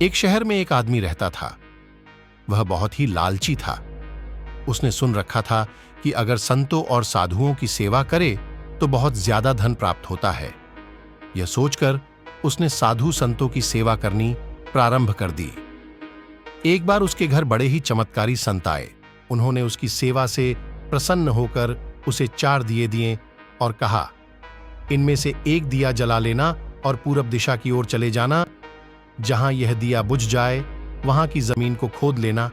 एक शहर में एक आदमी रहता था। वह बहुत ही लालची था। उसने सुन रखा था कि अगर संतों और साधुओं की सेवा करे तो बहुत ज्यादा धन प्राप्त होता है। यह सोचकर उसने साधु संतों की सेवा करनी प्रारंभ कर दी। एक बार उसके घर बड़े ही चमत्कारी संत आए। उन्होंने उसकी सेवा से प्रसन्न होकर उसे 4 दिए दिए और कहा, इनमें से एक दिया जला लेना और पूरब दिशा की ओर चले जाना। जहां यह दिया बुझ जाए वहां की जमीन को खोद लेना,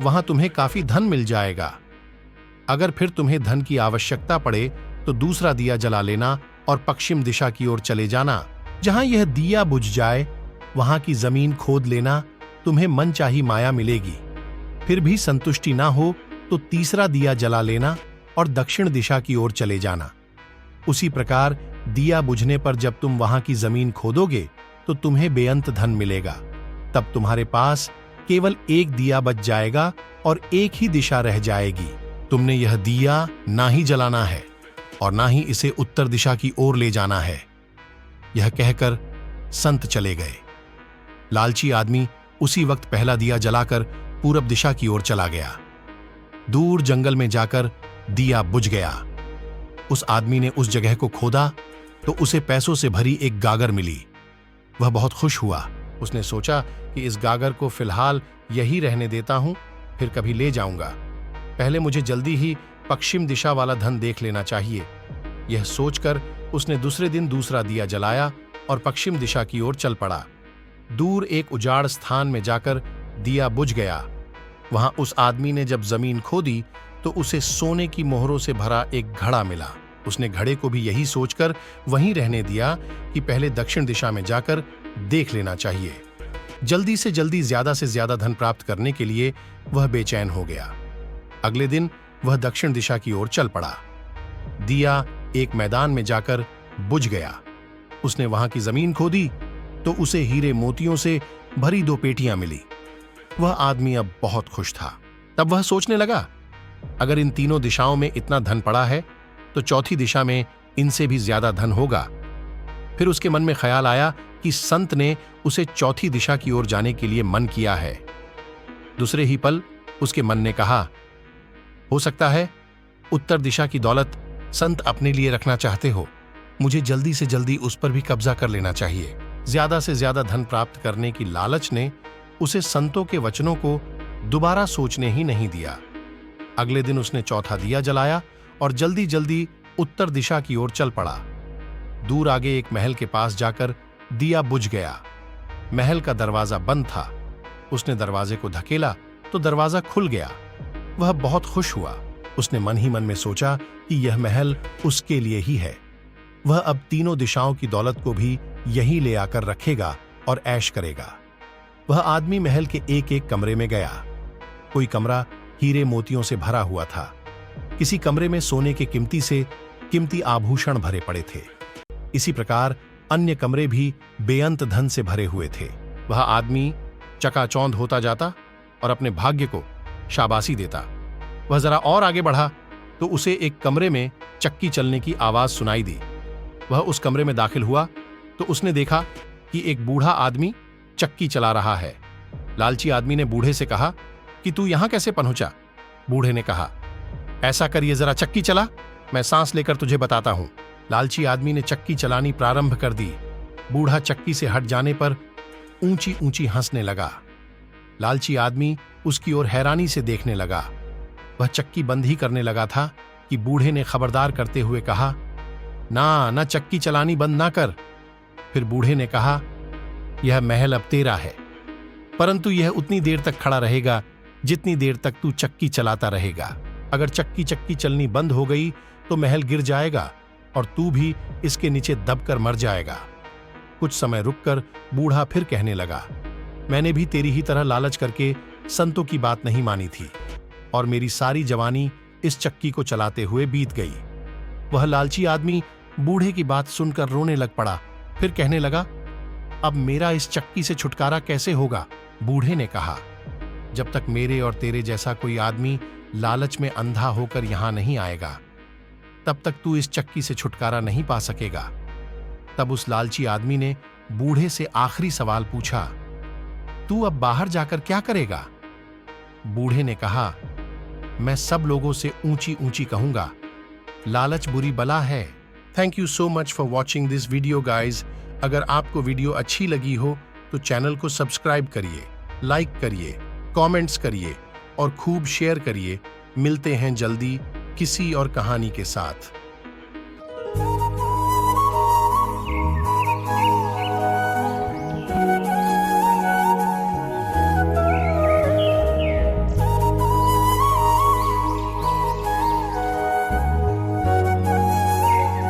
वहां तुम्हें काफी धन मिल जाएगा। अगर फिर तुम्हें धन की आवश्यकता पड़े तो दूसरा दिया जला लेना और पश्चिम दिशा की ओर चले जाना। जहां यह दिया बुझ जाए वहां की जमीन खोद लेना, तुम्हें मनचाही माया मिलेगी। फिर भी संतुष्टि ना हो तो तीसरा दिया जला लेना और दक्षिण दिशा की ओर चले जाना। उसी प्रकार दिया बुझने पर जब तुम वहां की जमीन खोदोगे तो तुम्हें बेअंत धन मिलेगा। तब तुम्हारे पास केवल एक दिया बच जाएगा और एक ही दिशा रह जाएगी। तुमने यह दिया ना ही जलाना है और ना ही इसे उत्तर दिशा की ओर ले जाना है। यह कहकर संत चले गए। लालची आदमी उसी वक्त पहला दिया जलाकर पूरब दिशा की ओर चला गया। दूर जंगल में जाकर दिया बुझ गया। उस आदमी ने उस जगह को खोदा तो उसे पैसों से भरी एक गागर मिली। वह बहुत खुश हुआ। उसने सोचा कि इस गागर को फिलहाल यही रहने देता हूं, फिर कभी ले जाऊंगा। पहले मुझे जल्दी ही पश्चिम दिशा वाला धन देख लेना चाहिए। यह सोचकर उसने दूसरे दिन दूसरा दिया जलाया और पश्चिम दिशा की ओर चल पड़ा। दूर एक उजाड़ स्थान में जाकर दिया बुझ गया। वहां उस आदमी ने जब जमीन खोदी तो उसे सोने की मोहरों से भरा एक घड़ा मिला। उसने घड़े को भी यही सोचकर वहीं रहने दिया कि पहले दक्षिण दिशा में जाकर देख लेना चाहिए। जल्दी से जल्दी ज्यादा से ज्यादा धन प्राप्त करने के लिए वह बेचैन हो गया। अगले दिन वह दक्षिण दिशा की ओर चल पड़ा। दिया एक मैदान में जाकर बुझ गया। उसने वहां की जमीन खोदी तो उसे हीरे मोतियों से भरी 2 पेटियां मिली। वह आदमी अब बहुत खुश था। तब वह सोचने लगा, अगर इन तीनों दिशाओं में इतना धन पड़ा है तो चौथी दिशा में इनसे भी ज्यादा धन होगा। फिर उसके मन में ख्याल आया कि संत ने उसे चौथी दिशा की ओर जाने के लिए मन किया है। दूसरे ही पल उसके मन ने कहा, हो सकता है उत्तर दिशा की दौलत संत अपने लिए रखना चाहते हो। मुझे जल्दी से जल्दी उस पर भी कब्जा कर लेना चाहिए। ज्यादा से ज्यादा धन प्राप्त करने की लालच ने उसे संतों के वचनों को दोबारा सोचने ही नहीं दिया। अगले दिन उसने चौथा दिया जलाया और जल्दी जल्दी उत्तर दिशा की ओर चल पड़ा। दूर आगे एक महल के पास जाकर दिया बुझ गया। महल का दरवाजा बंद था। उसने दरवाजे को धकेला तो दरवाजा खुल गया। वह बहुत खुश हुआ। उसने मन ही मन में सोचा कि यह महल उसके लिए ही है। वह अब तीनों दिशाओं की दौलत को भी यहीं ले आकर रखेगा और ऐश करेगा। वह आदमी महल के एक एक कमरे में गया। कोई कमरा हीरे मोतियों से भरा हुआ था। किसी कमरे में सोने के कीमती आभूषण भरे पड़े थे। इसी प्रकार अन्य कमरे भी बेअंत धन से भरे हुए थे। वह आदमी चकाचौंध होता जाता और अपने भाग्य को शाबाशी देता। वह जरा और आगे बढ़ा तो उसे एक कमरे में चक्की चलने की आवाज सुनाई दी। वह उस कमरे में दाखिल हुआ तो उसने देखा कि एक बूढ़ा आदमी चक्की चला रहा है। लालची आदमी ने बूढ़े से कहा कि तू यहां कैसे पहुंचा? बूढ़े ने कहा, ऐसा कर ये जरा चक्की चला, मैं सांस लेकर तुझे बताता हूं। लालची आदमी ने चक्की चलानी प्रारंभ कर दी। बूढ़ा चक्की से हट जाने पर ऊंची ऊंची हंसने लगा। लालची आदमी उसकी ओर हैरानी से देखने लगा। वह चक्की बंद ही करने लगा था कि बूढ़े ने खबरदार करते हुए कहा, ना चक्की चलानी बंद ना कर। फिर बूढ़े ने कहा, यह महल अब तेरा है, परंतु यह उतनी देर तक खड़ा रहेगा जितनी देर तक तू चक्की चलाता रहेगा। अगर चक्की चलनी बंद हो गई तो महल गिर जाएगा और तू भी इसके नीचे दबकर मर जाएगा। कुछ समय रुककर बूढ़ा फिर कहने लगा, मैंने भी तेरी ही तरह लालच करके संतों की बात नहीं मानी थी और मेरी सारी जवानी इस चक्की को चलाते हुए बीत गई। वह लालची आदमी बूढ़े की बात सुनकर रोने लग पड़ा। फिर कहने लगा, अब मेरा इस चक्की से छुटकारा कैसे होगा? बूढ़े ने कहा, जब तक मेरे और तेरे जैसा कोई आदमी लालच में अंधा होकर यहां नहीं आएगा तब तक तू इस चक्की से छुटकारा नहीं पा सकेगा। तब उस लालची आदमी ने बूढ़े से आखिरी सवाल पूछा, तू अब बाहर जाकर क्या करेगा? बूढ़े ने कहा, मैं सब लोगों से ऊंची ऊंची कहूंगा, लालच बुरी बला है। Thank you so much for watching this video guys. अगर आपको वीडियो अच्छी लगी हो तो चैनल को सब्सक्राइब करिए, लाइक करिए, कमेंट्स करिए और खूब शेयर करिए। मिलते हैं जल्दी किसी और कहानी के साथ।